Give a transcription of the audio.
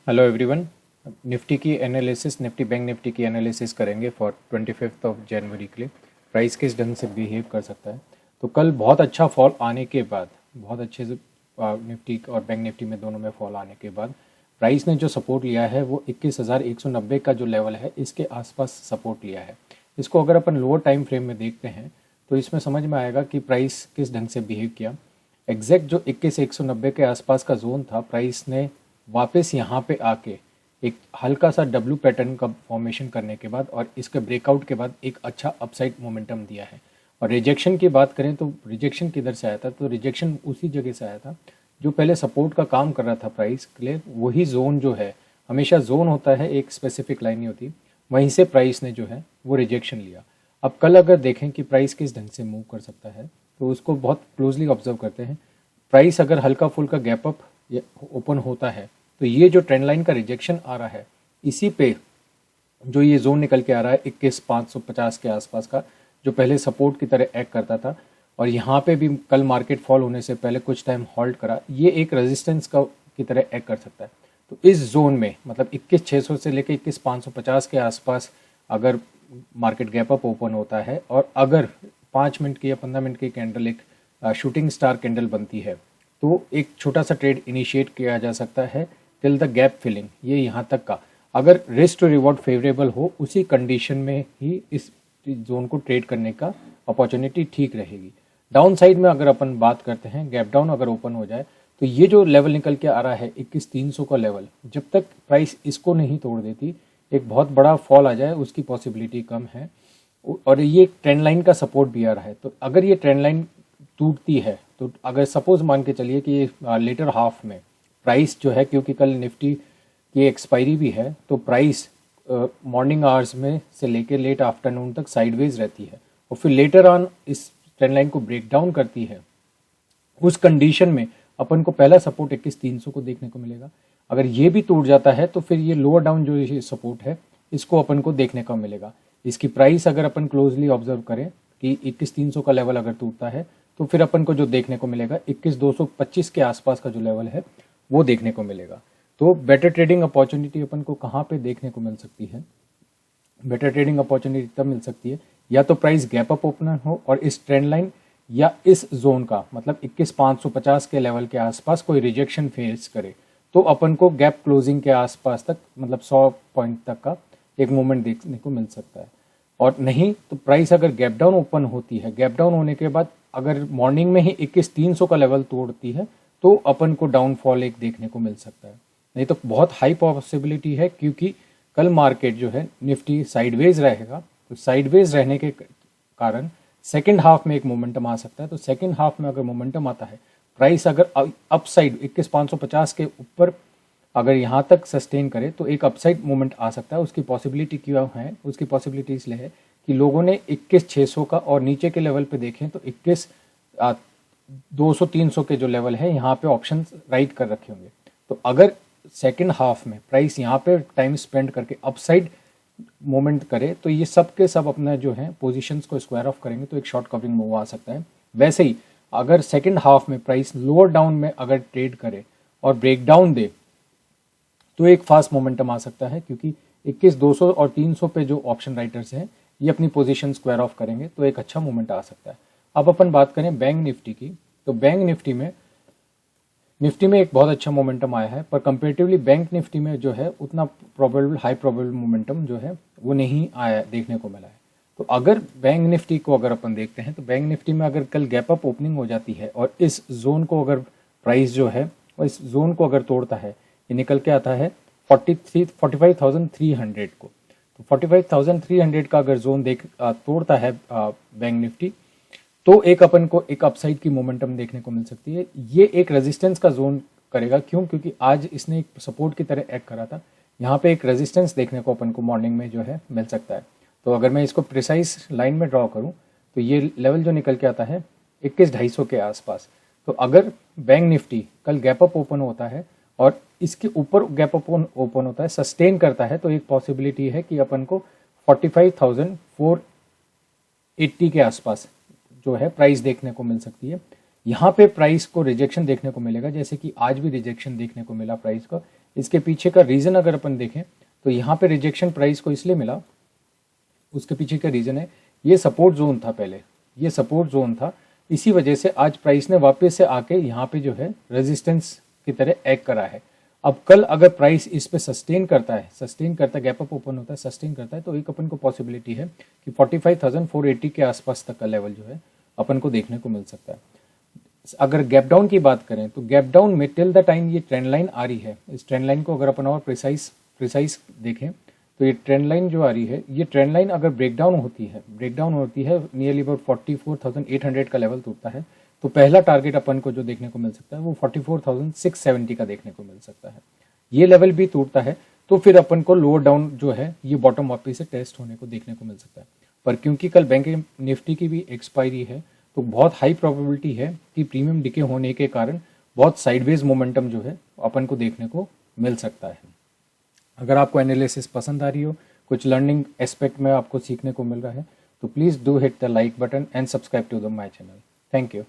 Hello everyone. Nifty की analysis, Nifty bank Nifty की analysis करेंगे फॉर 25 ऑफ जनवरी के लिए। प्राइस किस ढंग से बिहेव कर सकता है। तो कल बहुत अच्छा फॉल आने के बाद, बहुत अच्छे से निफ्टी और बैंक निफ्टी में दोनों में फॉल आने के बाद प्राइस ने जो सपोर्ट लिया है वो 21,190 का जो लेवल है इसके आसपास सपोर्ट लिया है। इसको अगर अपन लोअर टाइम फ्रेम में देखते हैं तो इसमें समझ में आएगा कि प्राइस किस ढंग से बिहेव किया। एग्जैक्ट जो 21,190 के आसपास का जोन था, प्राइस ने वापस यहाँ पे आके एक हल्का सा डब्ल्यू पैटर्न का फॉर्मेशन करने के बाद और इसके ब्रेकआउट के बाद एक अच्छा अपसाइड मोमेंटम दिया है। और रिजेक्शन की बात करें तो रिजेक्शन किधर से आया था, तो रिजेक्शन उसी जगह से आया था जो पहले सपोर्ट का काम कर रहा था प्राइस के लिए। वही जोन जो है, हमेशा जोन होता है, एक स्पेसिफिक लाइन नहीं होती, वहीं से प्राइस ने जो है वो रिजेक्शन लिया। अब कल अगर देखें कि प्राइस किस ढंग से मूव कर सकता है तो उसको बहुत क्लोजली ऑब्जर्व करते हैं। प्राइस अगर हल्का फुल्का गैप अप ओपन होता है तो ये जो ट्रेंड लाइन का रिजेक्शन आ रहा है, इसी पे जो ये जोन निकल के आ रहा है 21,550 के आसपास का, जो पहले सपोर्ट की तरह एक्ट करता था और यहाँ पे भी कल मार्केट फॉल होने से पहले कुछ टाइम हॉल्ट करा, ये एक रेजिस्टेंस का की तरह एक्ट कर सकता है। तो इस जोन में मतलब 21,600 से लेकर 21,550 के आसपास अगर मार्केट गैप अप ओपन होता है और अगर 5 मिनट की या 15 मिनट की कैंडल एक शूटिंग स्टार कैंडल बनती है तो एक छोटा सा ट्रेड इनिशिएट किया जा सकता है टिल द गैप फिलिंग। ये यहाँ तक का अगर रिस्क टू रिवॉर्ड फेवरेबल हो, उसी कंडीशन में ही इस जोन को ट्रेड करने का अपॉर्चुनिटी ठीक रहेगी। डाउन साइड में अगर अपन बात करते हैं, गैप डाउन अगर ओपन हो जाए तो ये जो लेवल निकल के आ रहा है 21,300 का लेवल, जब तक प्राइस इसको नहीं तोड़ देती एक बहुत बड़ा फॉल आ जाए उसकी पॉसिबिलिटी कम है। और ये ट्रेंड लाइन का सपोर्ट भी आ रहा है, तो अगर ये ट्रेंड लाइन टूटती है तो अगर सपोज मान के चलिए कि ये लेटर हाफ में प्राइस जो है, क्योंकि कल निफ्टी की एक्सपायरी भी है, तो प्राइस मॉर्निंग आवर्स में से लेके लेट आफ्टरनून तक साइडवेज रहती है और फिर लेटर ऑन इस ट्रेंड लाइन को ब्रेक डाउन करती है। उस कंडीशन में अपन को पहला सपोर्ट 21,300 को देखने को मिलेगा। अगर ये भी टूट जाता है तो फिर ये लोअर डाउन जो ये सपोर्ट है इसको अपन को देखने को मिलेगा। इसकी प्राइस अगर अपन क्लोजली ऑब्जर्व करें कि 21,300 का लेवल अगर टूटता है तो फिर अपन को जो देखने को मिलेगा 21,225 के आसपास का जो लेवल है वो देखने को मिलेगा। तो बेटर ट्रेडिंग अपॉर्चुनिटी अपन को कहाँ पे देखने को मिल सकती है? बेटर ट्रेडिंग अपॉर्चुनिटी तब मिल सकती है या तो प्राइस गैप अप ओपन हो और इस ट्रेंड लाइन या इस जोन का मतलब 21,550 के लेवल के आसपास कोई रिजेक्शन फेस करे, तो अपन को गैप क्लोजिंग के आसपास तक मतलब 100 पॉइंट तक का एक मूवमेंट देखने को मिल सकता है। और नहीं तो प्राइस अगर गैप डाउन ओपन होती है, गैप डाउन होने के बाद अगर मॉर्निंग में ही 21,300 का लेवल तोड़ती है तो अपन को डाउनफॉल एक देखने को मिल सकता है। नहीं तो बहुत हाई पॉसिबिलिटी है, क्योंकि कल मार्केट जो है निफ्टी साइडवेज रहेगा, तो साइडवेज रहने के कारण सेकंड हाफ में एक मोमेंटम आ सकता है। तो सेकंड हाफ में अगर मोमेंटम आता है, प्राइस अगर अपसाइड 21,550 के ऊपर अगर यहाँ तक सस्टेन करे तो एक अपसाइड मूवमेंट आ सकता है। उसकी पॉसिबिलिटी क्यों है? उसकी पॉसिबिलिटी इसलिए है कि लोगों ने 21,600 का और नीचे के लेवल पे देखें तो 21,200-300 के जो लेवल है यहाँ पे ऑप्शन राइट कर रखे होंगे। तो अगर सेकेंड हाफ में प्राइस यहाँ पे टाइम स्पेंड करके अपसाइड मोमेंट करे तो ये सब के सब अपना जो है पोजीशंस को स्क्वायर ऑफ करेंगे तो एक शॉर्ट कवरिंग मूव आ सकता है। वैसे ही अगर सेकेंड हाफ में प्राइस लोअर डाउन में अगर ट्रेड करे और ब्रेक डाउन दे तो एक फास्ट मोमेंटम आ सकता है, क्योंकि 21,200 और 300 पे जो ऑप्शन राइटर्स हैं ये अपनी पोजीशन स्क्वायर ऑफ करेंगे तो एक अच्छा मूवमेंट आ सकता है। अब अपन बात करें बैंक निफ्टी की, तो बैंक निफ्टी में एक बहुत अच्छा मोमेंटम आया है, पर कंपेरेटिवली बैंक निफ्टी में जो है उतना हाई प्रोबेबल मोमेंटम जो है वो नहीं आया, देखने को मिला है। तो अगर बैंक निफ्टी को अगर अपन देखते हैं तो बैंक निफ्टी में अगर कल गैप अप ओपनिंग हो जाती है और इस जोन को अगर प्राइस जो है और इस जोन को अगर तोड़ता है, ये निकल के आता है 45,300 को, तो 45,300 का अगर जोन तोड़ता है बैंक निफ्टी तो एक अपन को एक अपसाइड की मोमेंटम देखने को मिल सकती है। ये एक रेजिस्टेंस का जोन करेगा, क्योंकि आज इसने एक सपोर्ट की तरह एक्ट करा था। यहाँ पे एक रेजिस्टेंस देखने को अपन को मॉर्निंग में जो है मिल सकता है। तो अगर मैं इसको प्रिसाइज लाइन में ड्रॉ करूँ तो ये लेवल जो निकल के आता है 21,250 के आसपास। तो अगर बैंक निफ्टी कल गैप अप ओपन होता है और इसके ऊपर गैप अप ओपन होता है, सस्टेन करता है, तो एक पॉसिबिलिटी है कि अपन को 45,480 के आसपास जो है प्राइस देखने को मिल सकती है। यहाँ पे प्राइस को रिजेक्शन देखने को मिलेगा, जैसे कि आज भी रिजेक्शन देखने को मिला प्राइस को इसके पीछे का रीज़न अगर अपन देखें तो यहाँ पे रिजेक्शन प्राइस को इसलिए मिला, उसके पीछे का रीज़न है ये सपोर्ट जोन था, पहले ये सपोर्ट जोन था, इसी वजह से आज प्राइस ने वापस से आके यहाँ पे जो है रेजिस्टेंस की तरह एक्ट करा है। अब कल अगर प्राइस इस पे सस्टेन करता है, गैप अप ओपन होता है, सस्टेन करता है, तो एक अपन को पॉसिबिलिटी है कि 45,480 के आसपास तक का लेवल जो है अपन को देखने को मिल सकता है। अगर गैप डाउन की बात करें तो गैप डाउन में टिल द टाइम ये ट्रेंड लाइन आ रही है, इस ट्रेंड लाइन को अगर अपन और प्रिसाइज देखें तो ये ट्रेंड लाइन जो आ रही है, ये ट्रेंड लाइन अगर ब्रेकडाउन होती है नियरली अबाउट 44,800 का लेवल टूटता है, तो पहला टारगेट अपन को जो देखने को मिल सकता है वो 44,670 का देखने को मिल सकता है। ये लेवल भी टूटता है तो फिर अपन को लोअर डाउन जो है ये बॉटम वापस से टेस्ट होने को देखने को मिल सकता है। पर क्योंकि कल बैंक निफ्टी की भी एक्सपायरी है तो बहुत हाई प्रोबेबिलिटी है कि प्रीमियम डिके होने के कारण बहुत साइडवेज मोमेंटम जो है अपन को देखने को मिल सकता है। अगर आपको एनालिसिस पसंद आ रही हो, कुछ लर्निंग एस्पेक्ट में आपको सीखने को मिल रहा है, तो please do hit the like button and subscribe to the my channel. Thank you.